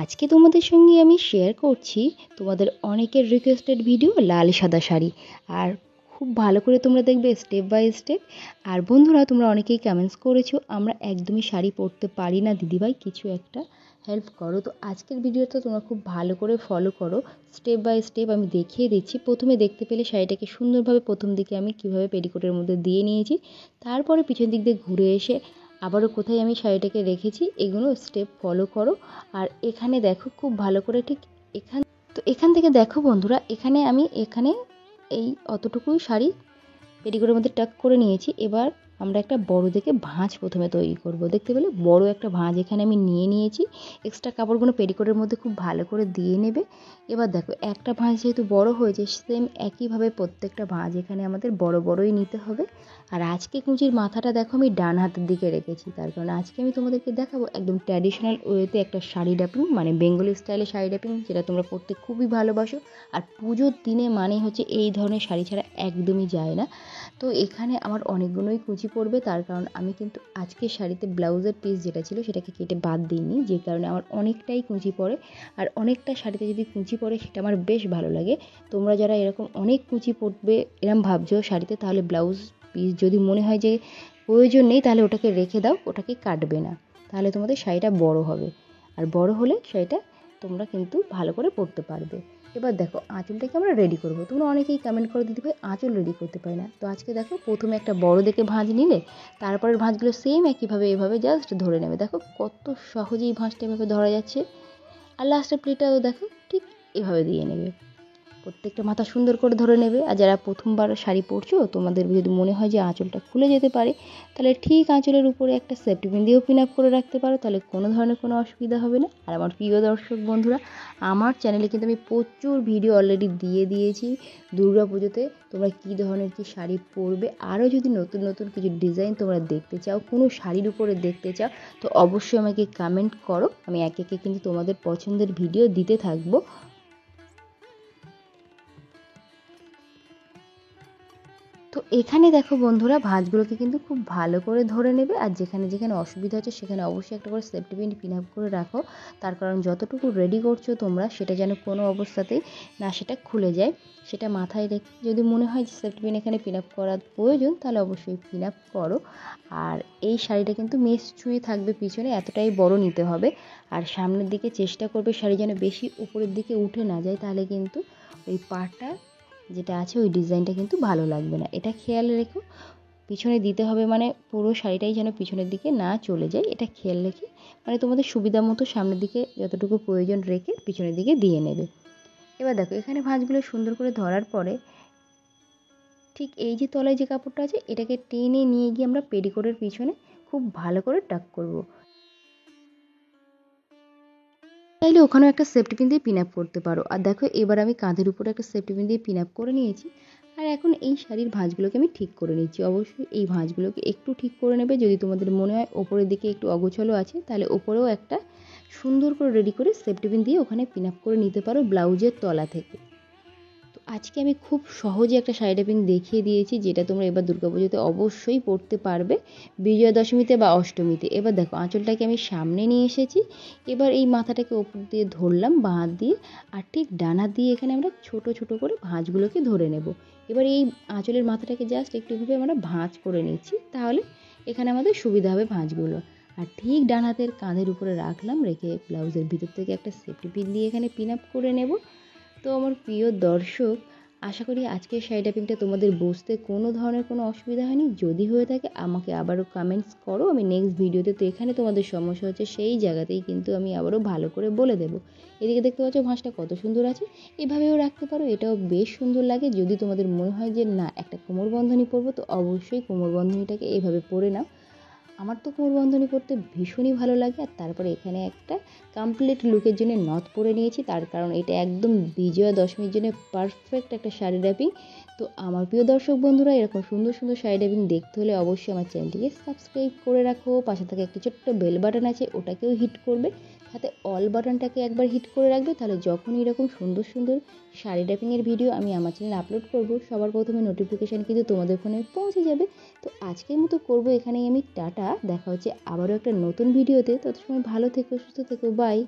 আজকে তোমাদের সঙ্গে আমি শেয়ার করছি তোমাদের অনেকের রিকোয়েস্টেড ভিডিও লাল সাদা শাড়ি। আর খুব ভালো করে তোমরা দেখবে স্টেপ বাই স্টেপ। আর বন্ধুরা, তোমরা অনেকেই কমেন্টস করেছো আমরা একদমই শাড়ি পরতে পারি না দিদিভাই, কিছু একটা হেল্প করো। তো আজকের ভিডিওটা তোমরা খুব ভালো করে ফলো করো, স্টেপ বাই স্টেপ আমি দেখিয়ে দিচ্ছি। প্রথমে দেখতে পেলে শাড়িটাকে সুন্দরভাবে প্রথম দিকে আমি কিভাবে পেটিকোটের মধ্যে দিয়ে নিয়েছি, তারপরে পিছন দিক দিয়ে ঘুরে এসে আবারও কোথায় আমি শাড়িটাকে রেখেছি, এগুলো স্টেপ ফলো করো। আর এখানে দেখো খুব ভালো করে, ঠিক এখান থেকে দেখো বন্ধুরা, এখানে এই অতটুকুই শাড়ি পেটিকোটের মধ্যে টাক করে নিয়েছি। এবার আমরা একটা বড় দেখে ভাঁজ প্রথমে তৈরি করব। দেখতে পেলে বড় একটা ভাঁজ এখানে আমি নিয়ে নিয়েছি। এক্সট্রা কাপড়গুলো পেটিকোটের মধ্যে খুব ভালো করে দিয়ে নেবে। এবার দেখো একটা ভাঁজ যেহেতু বড় হয়েছে, সেম একইভাবে প্রত্যেকটা ভাঁজ এখানে আমাদের বড় বড়ই নিতে হবে। আর আজকে কুঁচির মাথাটা দেখো আমি ডান হাতের দিকে রেখেছি, তার কারণ আজকে আমি তোমাদেরকে দেখাবো একদম ট্র্যাডিশনাল ওয়েতে একটা শাড়ি ড্রাপিং, মানে বেঙ্গলি স্টাইলে শাড়ি ড্রাপিং, যেটা তোমরা পরতে খুবই ভালোবাসো। আর পুজোর দিনে মানে হচ্ছে এই ধরনের শাড়ি ছাড়া একদমই যায় না। তো এখানে আমার অনেকগুলোই কুচি পড়বে, তার কারণ আমি কিন্তু আজকে শাড়িতে ব্লাউজের পিস যেটা ছিল সেটাকে কেটে বাদ দিইনি, যে কারণে আমার অনেকটাই কুচি পড়ে। আর অনেকটা শাড়িতে যদি কুচি পড়ে সেটা আমার বেশ ভালো লাগে। তোমরা যারা এরকম অনেক কুচি পড়বে এরম ভাবছো শাড়িতে, তাহলে ব্লাউজ পিস যদি মনে হয় যে প্রয়োজন নেই, তাহলে ওটাকে রেখে দাও, ওটাকে কাটবে না, তাহলে তোমাদের শাড়িটা বড় হবে। আর বড় হলে শাড়িটা তোমরা কিন্তু ভালো করে পরতে পারবে। এবার দেখো আঁচলটাকে আমরা রেডি করবো। তোমরা অনেকেই কমেন্ট করে দিতে ভাই আঁচল রেডি করতে পারি না। তো আজকে দেখো প্রথমে একটা বড় দেখে ভাঁজ নিলে, তারপরের ভাঁজগুলো সেম একইভাবে এভাবে জাস্ট ধরে নেবে। দেখো কত সহজেই ভাঁজটা এভাবে ধরা যাচ্ছে। আর লাস্টের প্লেটটাও দেখো ঠিক এভাবে দিয়ে নেবে, প্রত্যেকটা মাথা সুন্দর করে ধরে নেবে। আর যারা প্রথমবার শাড়ি পরছো, তোমাদের যদি মনে হয় যে আঁচলটা খুলে যেতে পারে, তাহলে ঠিক আঁচলের উপরে একটা সেফটি পিন দিয়েও পিন আপ করে রাখতে পারো, তাহলে কোনো ধরনের কোনো অসুবিধা হবে না। আর আমার প্রিয় দর্শক বন্ধুরা, আমার চ্যানেলে কিন্তু আমি প্রচুর ভিডিও অলরেডি দিয়ে দিয়েছি দুর্গা পুজোতে তোমরা কী ধরনের কী শাড়ি পরবে। আরও যদি নতুন নতুন কিছু ডিজাইন তোমরা দেখতে চাও, কোনো শাড়ির উপরে দেখতে চাও, তো অবশ্যই আমাকে কমেন্ট করো, আমি একে একে কিন্তু তোমাদের পছন্দের ভিডিও দিতে থাকবো। তো এখানে দেখো বন্ধুরা, ভাঁজগুলোকে কিন্তু খুব ভালো করে ধরে নেবে। আর যেখানে যেখানে অসুবিধা হচ্ছে সেখানে অবশ্যই একটা করে সেফটি পিন পিন আপ করে রাখো, তার কারণ যতটুকু রেডি করছো তোমরা সেটা যেন কোনো অবস্থাতেই না সেটা খুলে যায়, সেটা মাথায় রেখে যদি মনে হয় যে সেফটি পিন এখানে পিন আপ করার প্রয়োজন, তাহলে অবশ্যই পিন আপ করো। আর এই শাড়িটা কিন্তু মেশ ছুঁয়ে থাকবে পিছনে, এতটাই বড় নিতে হবে। আর সামনের দিকে চেষ্টা করবে শাড়ি যেন বেশি উপরের দিকে উঠে না যায়, তাহলে কিন্তু ওই পাড়টা যেটা আছে ওই ডিজাইনটা কিন্তু ভালো লাগবে না, এটা খেয়াল রেখো। পিছনে দিতে হবে মানে পুরো শাড়িটাই যেন পিছনের দিকে না চলে যায়, এটা খেয়াল রেখে মানে তোমাদের সুবিধা মতো সামনের দিকে যতটুকু প্রয়োজন রেখে পিছনের দিকে দিয়ে নেবে। এবার দেখো এখানে ভাঁজগুলো সুন্দর করে ধরার পরে ঠিক এই যে তলায় যে কাপড়টা আছে এটাকে টেনে নিয়ে গিয়ে আমরা পেটিকোটের পিছনে খুব ভালো করে টাক করব। চাইলে ওখানেও একটা সেফটি পিন দিয়ে পিন আপ করতে পারো। আর দেখো এবার আমি কাঁধের উপরে একটা সেফটি পিন দিয়ে পিন আপ করে নিয়েছি। আর এখন এই শাড়ির ভাঁজগুলোকে আমি ঠিক করে নিচ্ছি। অবশ্যই এই ভাঁজগুলোকে একটু ঠিক করে নেবে, যদি তোমাদের মনে হয় ওপরের দিকে একটু অগোছালো আছে, তাহলে ওপরেও একটা সুন্দর করে রেডি করে সেফটি পিন দিয়ে ওখানে পিন আপ করে নিতে পারো ব্লাউজের তলা থেকে। তো আজকে আমি খুব সহজে একটা শাড়ি ড্রাপিং দেখিয়ে দিয়েছি, যেটা তোমরা এবার দুর্গাপুজোতে অবশ্যই পরতে পারবে, বিজয়া দশমীতে বা অষ্টমীতে। এবার দেখো আঁচলটাকে আমি সামনে নিয়ে এসেছি। এবার এই মাথাটাকে ওপর দিয়ে ধরলাম বাঁ হাত দিয়ে, আর ঠিক ডান হাত দিয়ে এখানে আমরা ছোট ছোট করে ভাঁজগুলোকে ধরে নেব। এবার এই আঁচলের মাথাটাকে জাস্ট একটু এভাবে আমরা ভাঁজ করে নিচ্ছি, তাহলে এখানে আমাদের সুবিধা হবে ভাঁজগুলো। আর ঠিক ডান হাতের কাঁধের উপরে রাখলাম, রেখে ব্লাউজের ভিতর থেকে একটা সেফটি পিন দিয়ে এখানে পিন আপ করে নেব। তো আমার প্রিয় দর্শক, আশা করি আজকের শাড়ি ড্রাপিংটা তোমাদের বুঝতে কোনো ধরনের কোনো অসুবিধা হয়নি। যদি হয়ে থাকে আমাকে আবারও কমেন্টস করো, আমি নেক্সট ভিডিওতে, তো এখানে তোমাদের সমস্যা হচ্ছে সেই জায়গাতেই কিন্তু আমি আবারও ভালো করে বলে দেবো। এদিকে দেখতে পাচ্ছ ভাঁজটা কত সুন্দর আছে, এভাবেও রাখতে পারো, এটাও বেশ সুন্দর লাগে। যদি তোমাদের মনে হয় যে না একটা কোমর বন্ধনী পরবো, তো অবশ্যই কোমর বন্ধনীটাকে এভাবে পরে নাও। আমার তো কোমরবন্ধনী পরতে ভীষণই ভালো লাগে। আর তারপরে এখানে একটা কমপ্লিট লুকের জন্য নথ পরে নিয়েছি, তার কারণ এটা একদম বিজয়া দশমীর জন্য পারফেক্ট একটা শাড়ি ড্রাপিং। তো আমার প্রিয় দর্শক বন্ধুরা, এরকম সুন্দর সুন্দর শাড়ি ড্রাপিং দেখতে হলে অবশ্যই আমার চ্যানেলটিকে সাবস্ক্রাইব করে রাখো। পাশে থেকে একটা ছোট্ট বেল বাটন আছে, ওটাকেও হিট করবে, সাথে অল বাটনটাকে একবার হিট করে রাখবে, তাহলে যখনই এরকম সুন্দর সুন্দর শাড়ি ড্রাপিংয়ের ভিডিও আমি আমার চ্যানেলে আপলোড করব, সবার প্রথমে নোটিফিকেশান কিন্তু তোমাদের ফোনে পৌঁছে যাবে। তো আজকের মতো করবো এখানেই আমি টাটা, দেখা হচ্ছে আবারও একটা নতুন ভিডিওতে। তত সময় ভালো থেকো, সুস্থ থেকো, বাই।